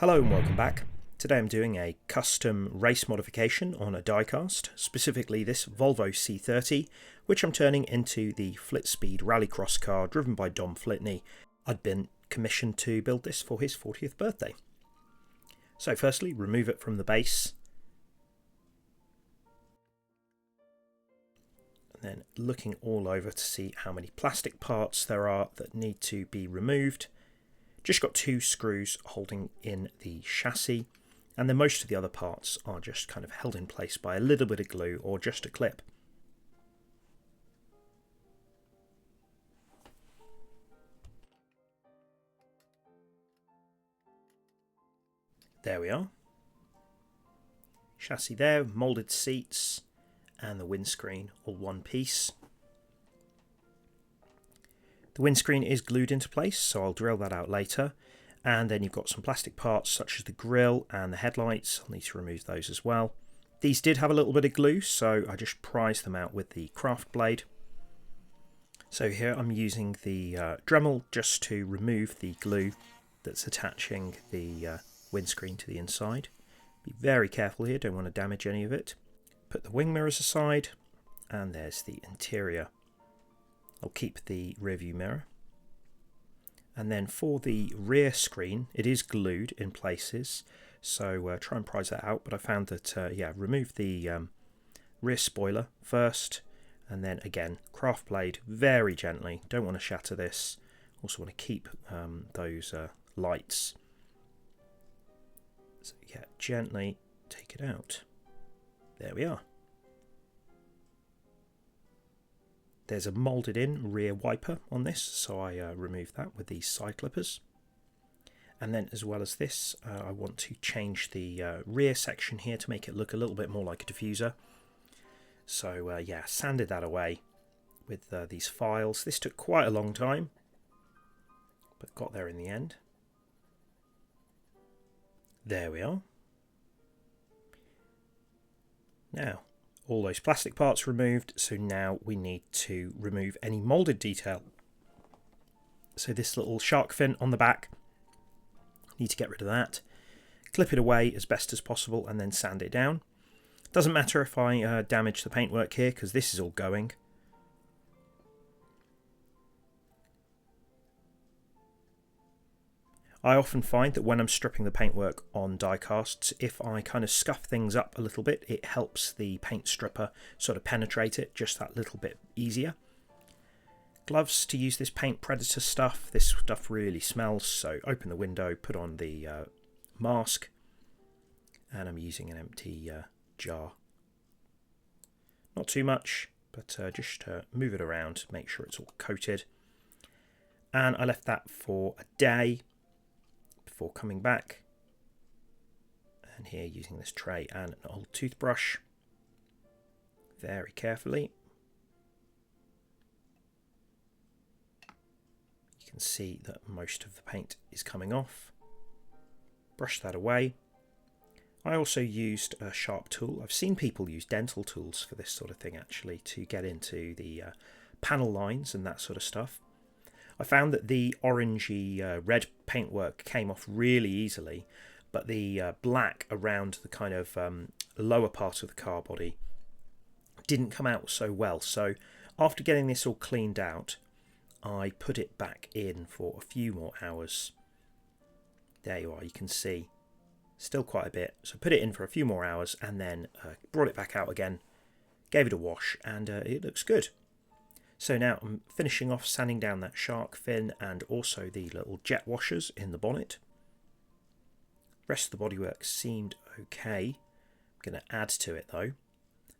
Hello and welcome back. Today I'm doing a custom race modification on a diecast, specifically this Volvo C30, which I'm turning into the Flitspeed Rallycross car driven by Dom Flitney. I'd been commissioned to build this for his 40th birthday. So firstly, remove it from the base. And then looking all over to see how many plastic parts there are that need to be removed. Just got 2 screws holding in the chassis, and then most of the other parts are just kind of held in place by a little bit of glue or just a clip. There we are. Chassis there, moulded seats, and the windscreen all one piece. The windscreen is glued into place, so I'll drill that out later. And then you've got some plastic parts such as the grille and the headlights. I'll need to remove those as well. These did have a little bit of glue, so I just prized them out with the craft blade. So here I'm using the Dremel just to remove the glue that's attaching the windscreen to the inside. Be very careful here, don't want to damage any of it. Put the wing mirrors aside, and there's the interior. I'll keep the rear view mirror. And then for the rear screen, it is glued in places, so try and prise that out. But I found that, remove the rear spoiler first, and then again, craft blade very gently. Don't want to shatter this. Also want to keep those lights. So yeah, gently take it out. There we are. There's a moulded in rear wiper on this, so I removed that with these side clippers. And then as well as this, I want to change the rear section here to make it look a little bit more like a diffuser. So sanded that away with these files. This took quite a long time, but got there in the end. There we are. Now, all those plastic parts removed, so now we need to remove any moulded detail. So this little shark fin on the back, need to get rid of that. Clip it away as best as possible and then sand it down. Doesn't matter if I damage the paintwork here because this is all going. I often find that when I'm stripping the paintwork on diecasts, if I kind of scuff things up a little bit, it helps the paint stripper sort of penetrate it just that little bit easier. Gloves to use this paint predator stuff. This stuff really smells, so open the window, put on the mask, and I'm using an empty jar. Not too much, but just move it around, make sure it's all coated. And I left that for a day before coming back, and here using this tray and an old toothbrush very carefully. You can see that most of the paint is coming off. Brush that away. I also used a sharp tool. I've seen people use dental tools for this sort of thing actually, to get into the panel lines and that sort of stuff. I found that the orangey red paintwork came off really easily, but the black around the kind of lower part of the car body didn't come out so well. So after getting this all cleaned out, I put it back in for a few more hours. There you are, you can see still quite a bit. So put it in for a few more hours and then brought it back out again, gave it a wash, and it looks good. So now I'm finishing off sanding down that shark fin and also the little jet washers in the bonnet. Rest of the bodywork seemed okay. I'm going to add to it though.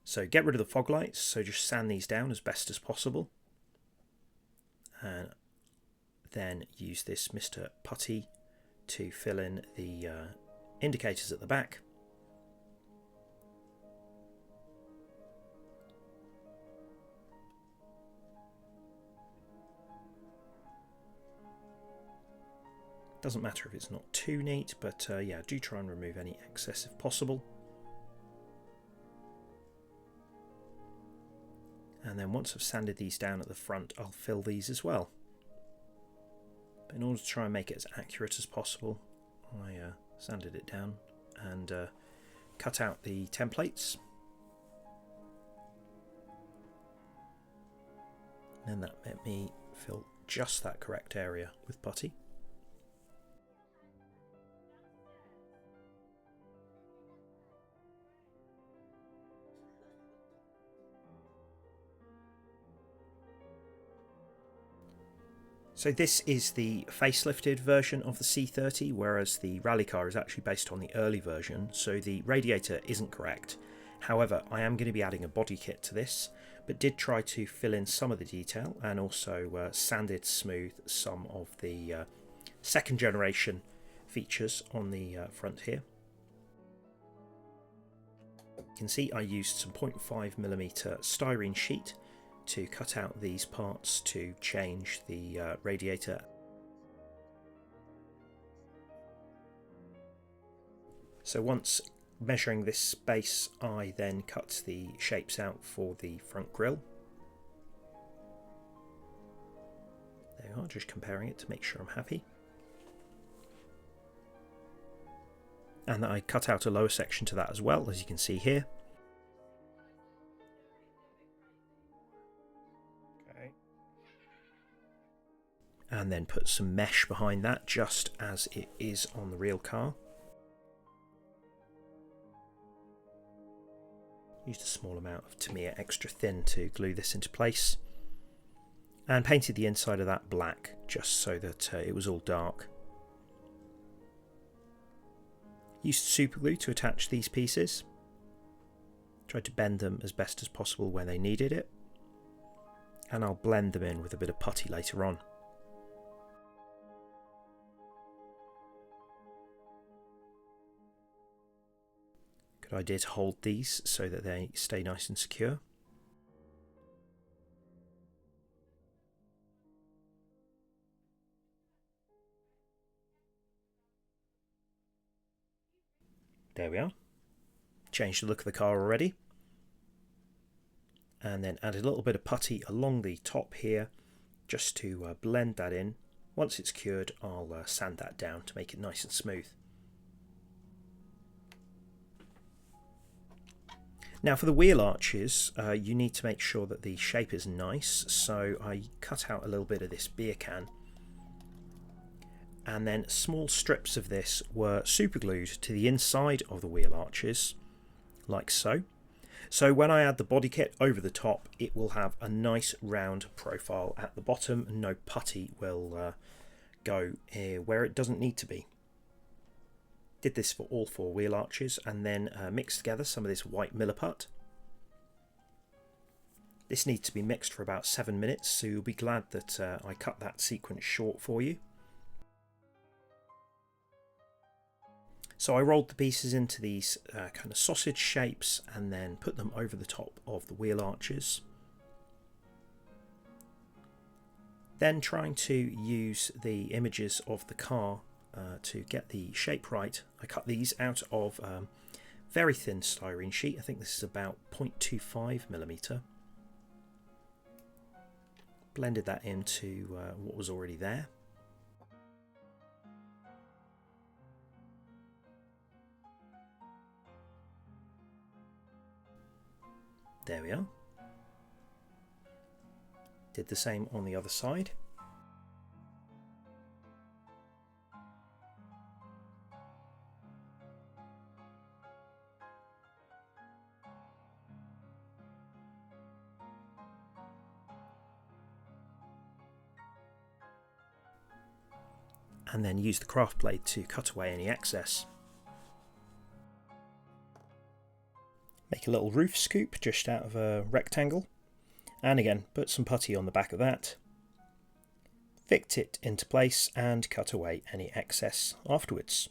So get rid of the fog lights, so just sand these down as best as possible. And then use this Mr. Putty to fill in the indicators at the back. Doesn't matter if it's not too neat, but do try and remove any excess if possible. And then once I've sanded these down at the front, I'll fill these as well. But in order to try and make it as accurate as possible, I sanded it down and cut out the templates. And that let me fill just that correct area with putty. So this is the facelifted version of the C30, whereas the rally car is actually based on the early version, so the radiator isn't correct. However, I am going to be adding a body kit to this, but did try to fill in some of the detail and also sanded smooth some of the second generation features on the front here. You can see I used some 0.5mm styrene sheet to cut out these parts to change the radiator. So once measuring this space, I then cut the shapes out for the front grille. There you are, just comparing it to make sure I'm happy. And I cut out a lower section to that as well, as you can see here. And then put some mesh behind that, just as it is on the real car. Used a small amount of Tamiya extra thin to glue this into place, and painted the inside of that black just so that it was all dark. Used super glue to attach these pieces. Tried to bend them as best as possible where they needed it, and I'll blend them in with a bit of putty later on. Good idea to hold these so that they stay nice and secure. There we are. Changed the look of the car already. And then added a little bit of putty along the top here just to blend that in. Once it's cured, I'll sand that down to make it nice and smooth. Now for the wheel arches, you need to make sure that the shape is nice, so I cut out a little bit of this beer can, and then small strips of this were super glued to the inside of the wheel arches, like so. So when I add the body kit over the top, it will have a nice round profile at the bottom, and no putty will go where it doesn't need to be. Did this for all four wheel arches, and then mixed together some of this white milliput. This needs to be mixed for about 7 minutes, so you'll be glad that I cut that sequence short for you. So I rolled the pieces into these kind of sausage shapes and then put them over the top of the wheel arches. Then trying to use the images of the car to get the shape right, I cut these out of very thin styrene sheet. I think this is about 0.25mm. Blended that into what was already there. There we are. Did the same on the other side. And then use the craft blade to cut away any excess. Make a little roof scoop just out of a rectangle, and again put some putty on the back of that, fix it into place and cut away any excess afterwards.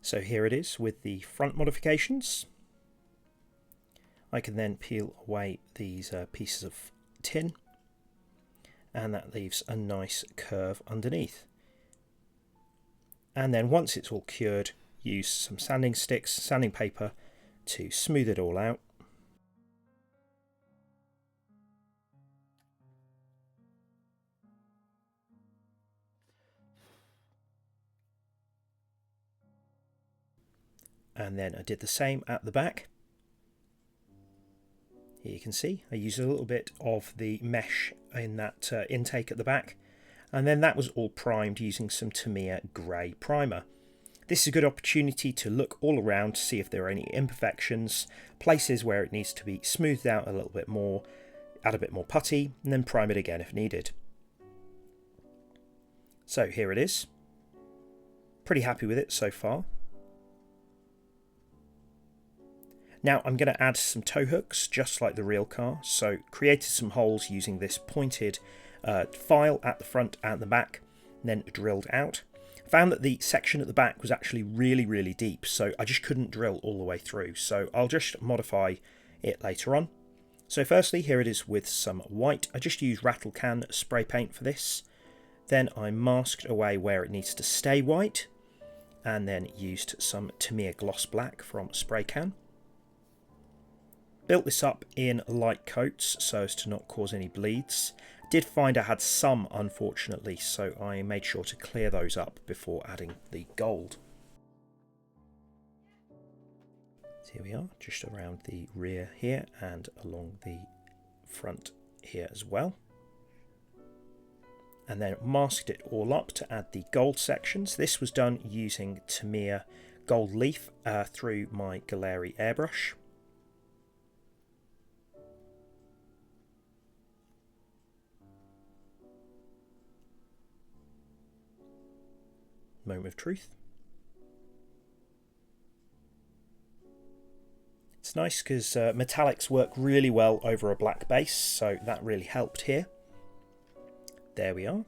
So here it is with the front modifications. I can then peel away these pieces of tin, and that leaves a nice curve underneath. And then once it's all cured, use some sanding sticks, sanding paper, to smooth it all out. And then I did the same at the back. Here you can see I used a little bit of the mesh in that intake at the back, and then that was all primed using some Tamiya grey primer. This is a good opportunity to look all around to see if there are any imperfections, places where it needs to be smoothed out a little bit more, add a bit more putty, and then prime it again if needed. So here it is. Pretty happy with it so far. Now I'm going to add some tow hooks just like the real car, so created some holes using this pointed file at the front and the back, and then drilled out. Found that the section at the back was actually really deep, so I just couldn't drill all the way through, so I'll just modify it later on. So firstly, here it is with some white. I just used rattle can spray paint for this. Then I masked away where it needs to stay white, and then used some Tamiya gloss black from spray can. Built this up in light coats so as to not cause any bleeds. Did find I had some, unfortunately, so I made sure to clear those up before adding the gold. So here we are, just around the rear here and along the front here as well. And then masked it all up to add the gold sections. This was done using Tamiya gold leaf through my Galeri airbrush. Moment of truth. It's nice because metallics work really well over a black base, so that really helped here. There we are.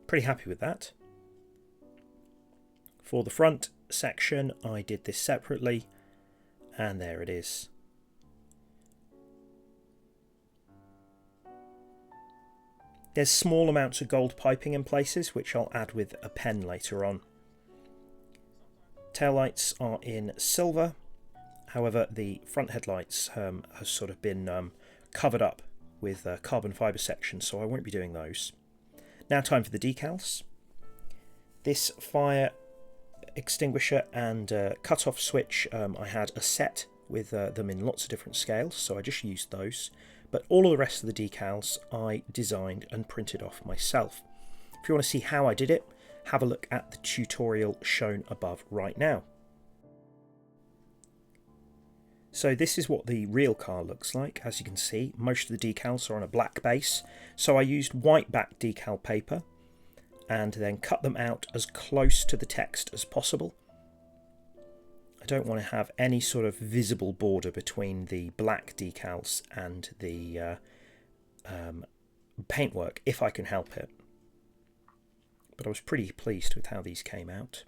Pretty happy with that. For the front section, I did this separately, and there it is. There's small amounts of gold piping in places, which I'll add with a pen later on. Taillights are in silver, however the front headlights has sort of been covered up with carbon fibre sections, so I won't be doing those. Now time for the decals. This fire extinguisher and cut-off switch, I had a set with them in lots of different scales, so I just used those. But all of the rest of the decals I designed and printed off myself. If you want to see how I did it, have a look at the tutorial shown above right now. So this is what the real car looks like. As you can see, most of the decals are on a black base, so I used white back decal paper and then cut them out as close to the text as possible. I don't want to have any sort of visible border between the black decals and the paintwork, if I can help it. But I was pretty pleased with how these came out.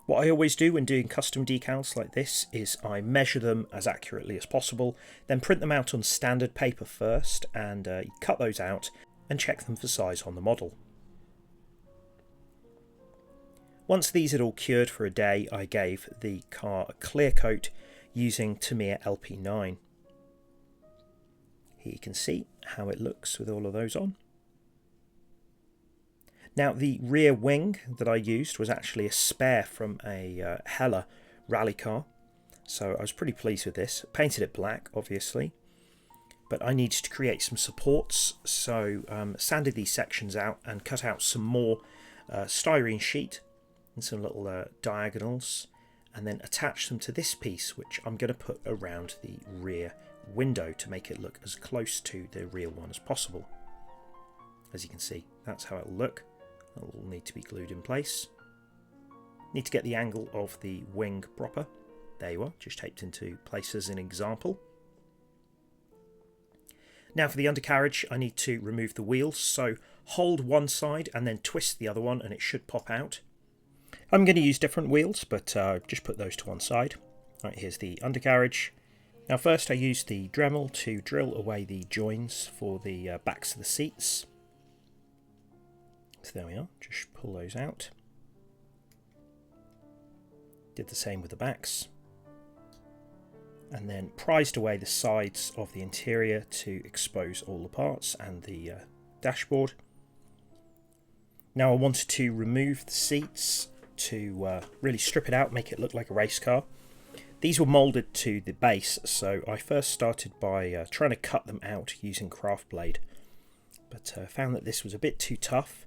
What I always do when doing custom decals like this is I measure them as accurately as possible, then print them out on standard paper first and cut those out and check them for size on the model. Once these had all cured for a day, I gave the car a clear coat using Tamiya LP9. Here you can see how it looks with all of those on. Now the rear wing that I used was actually a spare from a Hella rally car, so I was pretty pleased with this. Painted it black, obviously, but I needed to create some supports, so sanded these sections out and cut out some more styrene sheet and some little diagonals, and then attach them to this piece, which I'm going to put around the rear window to make it look as close to the real one as possible. As you can see, that's how it will look. It will need to be glued in place. Need to get the angle of the wing proper. There you are, just taped into place as an example. Now for the undercarriage, I need to remove the wheels, so hold one side and then twist the other one and it should pop out. I'm going to use different wheels, but just put those to one side. Right, here's the undercarriage. Now first I used the Dremel to drill away the joins for the backs of the seats. So there we are, just pull those out. Did the same with the backs. And then prised away the sides of the interior to expose all the parts and the dashboard. Now I wanted to remove the seats to really strip it out, make it look like a race car. These were moulded to the base, so I first started by trying to cut them out using craft blade, but found that this was a bit too tough,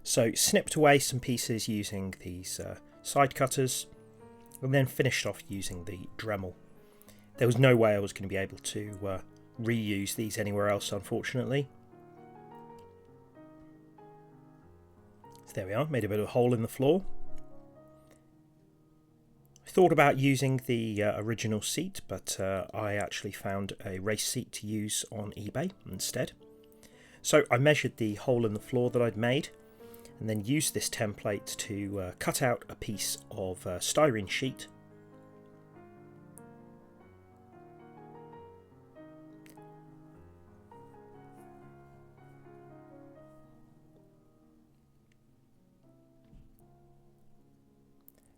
so snipped away some pieces using these side cutters, and then finished off using the Dremel. There was no way I was going to be able to reuse these anywhere else, unfortunately. So there we are, made a bit of a hole in the floor. I thought about using the original seat, but I actually found a race seat to use on eBay instead. So I measured the hole in the floor that I'd made, and then used this template to cut out a piece of styrene sheet.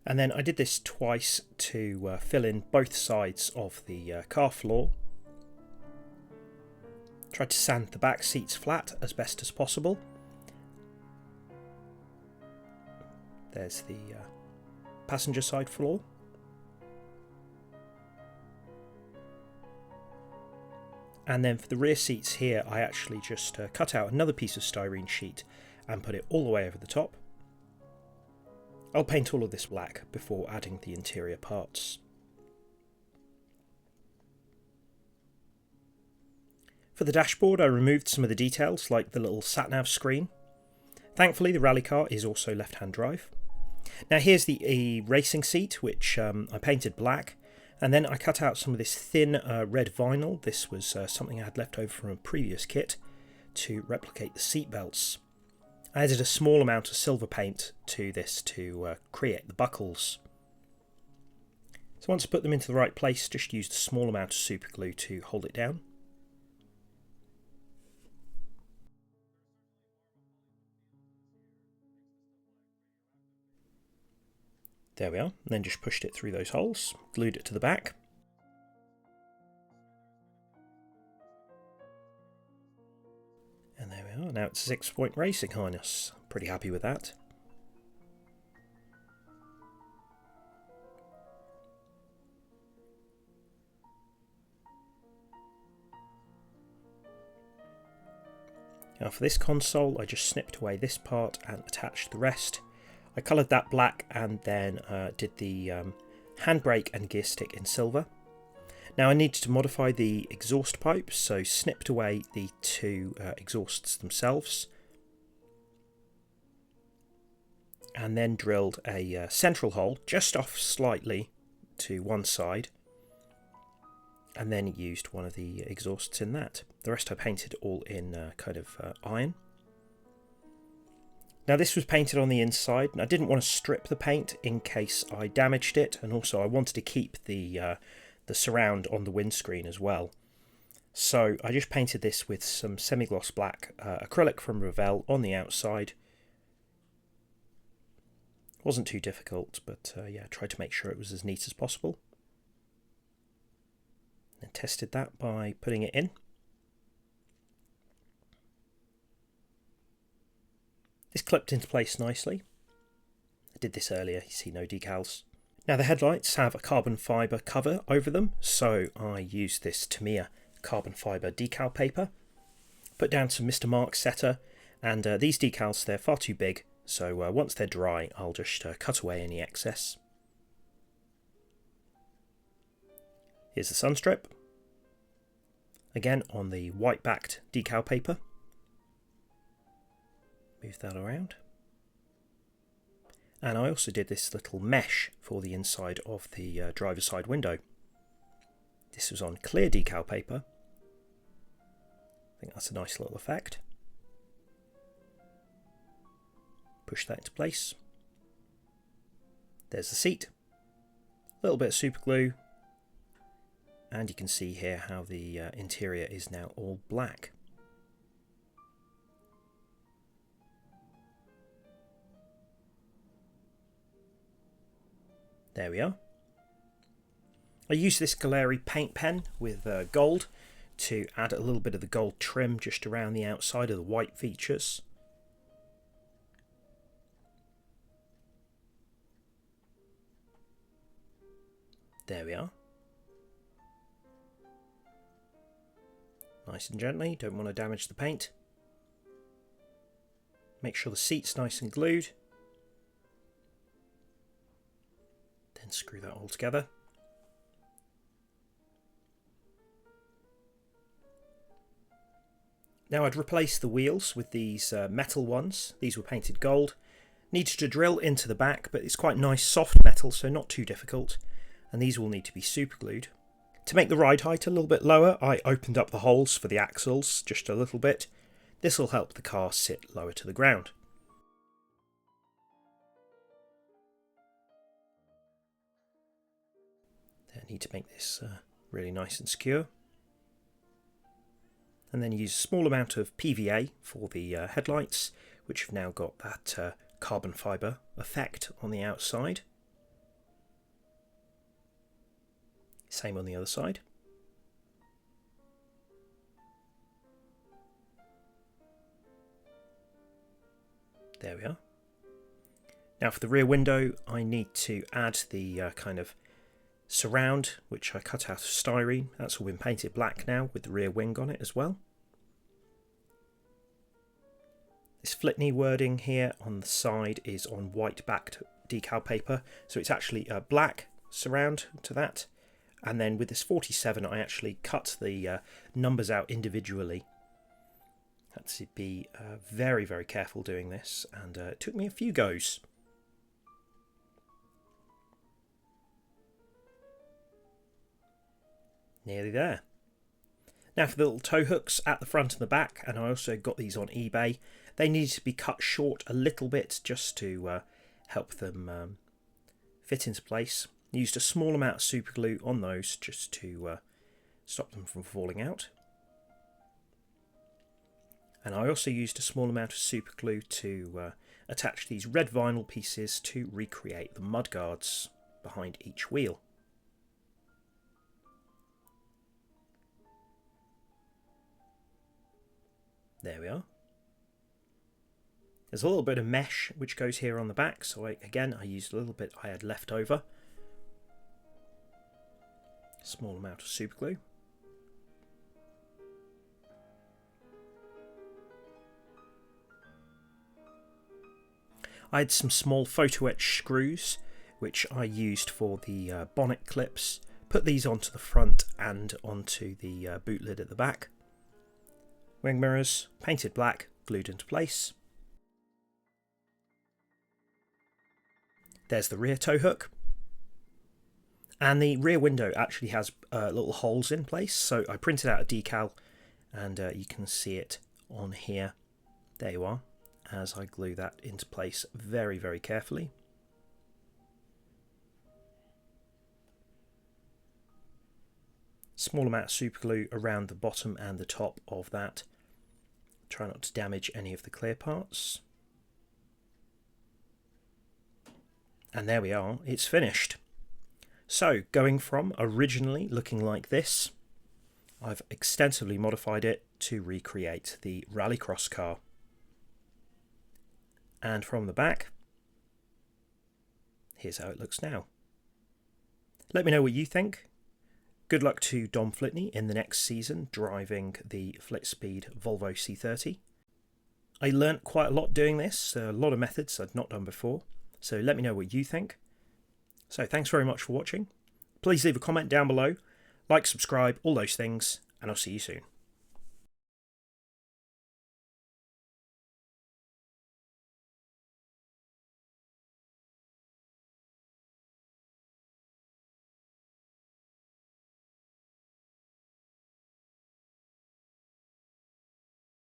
And then I did this twice to fill in both sides of the car floor. Tried to sand the back seats flat as best as possible. There's the passenger side floor. And then for the rear seats here, I actually just cut out another piece of styrene sheet and put it all the way over the top. I'll paint all of this black before adding the interior parts. For the dashboard, I removed some of the details like the little sat-nav screen. Thankfully the rally car is also left-hand drive. Now here's the racing seat, which I painted black, and then I cut out some of this thin red vinyl. This was something I had left over from a previous kit to replicate the seat belts. I added a small amount of silver paint to this to create the buckles. So once I put them into the right place, just used a small amount of super glue to hold it down. There we are, and then just pushed it through those holes, glued it to the back. And there we are, now it's a 6-point racing harness. Pretty happy with that. Now for this console, I just snipped away this part and attached the rest. I coloured that black and then did the handbrake and gear stick in silver. Now I needed to modify the exhaust pipes, so snipped away the two exhausts themselves. And then drilled a central hole just off slightly to one side. And then used one of the exhausts in that. The rest I painted all in kind of iron. Now this was painted on the inside, and I didn't want to strip the paint in case I damaged it, and also I wanted to keep the surround on the windscreen as well. So I just painted this with some semi-gloss black acrylic from Revell on the outside. Wasn't too difficult, but yeah, tried to make sure it was as neat as possible. And tested that by putting it in. This clipped into place nicely. I did this earlier, you see no decals. Now the headlights have a carbon fibre cover over them, so I used this Tamiya carbon fibre decal paper. Put down some Mr. Mark setter, and these decals, they're far too big, so once they're dry I'll just cut away any excess. Here's the sun strip. Again on the white backed decal paper. Move that around. And I also did this little mesh for the inside of the driver's side window. This was on clear decal paper. I think that's a nice little effect. Push that into place. There's the seat. A little bit of super glue. And you can see here how the interior is now all black. There we are. I use this Galeri paint pen with gold to add a little bit of the gold trim just around the outside of the white features. There we are. Nice and gently, don't want to damage the paint. Make sure the seat's nice and glued. Then screw that all together. Now I'd replace the wheels with these metal ones. These were painted gold. Needed to drill into the back, but it's quite nice soft metal, so not too difficult. And these will need to be super glued. To make the ride height a little bit lower, I opened up the holes for the axles just a little bit. This will help the car sit lower to the ground. I need to make this really nice and secure. And then use a small amount of PVA for the headlights, which have now got that carbon fibre effect on the outside. Same on the other side. There we are. Now for the rear window, I need to add the kind of surround, which I cut out of styrene. That's all been painted black now with the rear wing on it as well. This Flitney wording here on the side is on white backed decal paper, so it's actually a black surround to that. And then with this 47, I actually cut the numbers out individually. Had to be very, very careful doing this, and it took me a few goes. Nearly there. Now for the little tow hooks at the front and the back, and I also got these on eBay. They need to be cut short a little bit just to help them fit into place. Used a small amount of super glue on those just to stop them from falling out. And I also used a small amount of super glue to attach these red vinyl pieces to recreate the mudguards behind each wheel. There we are. There's a little bit of mesh which goes here on the back, so I used a little bit I had left over. Small amount of super glue. I had some small photo etch screws which I used for the bonnet clips. Put these onto the front and onto the boot lid at the back. Wing mirrors, painted black, glued into place. There's the rear tow hook. And the rear window actually has little holes in place, so I printed out a decal, and you can see it on here. There you are, as I glue that into place very, very carefully. Small amount of super glue around the bottom and the top of that. Try not to damage any of the clear parts. And there we are, it's finished. So, going from originally looking like this, I've extensively modified it to recreate the Rallycross car. And from the back, here's how it looks now. Let me know what you think. Good luck to Dom Flitney in the next season driving the Flitspeed Volvo C30. I learnt quite a lot doing this, a lot of methods I'd not done before, so let me know what you think. So thanks very much for watching. Please leave a comment down below, like, subscribe, all those things, and I'll see you soon.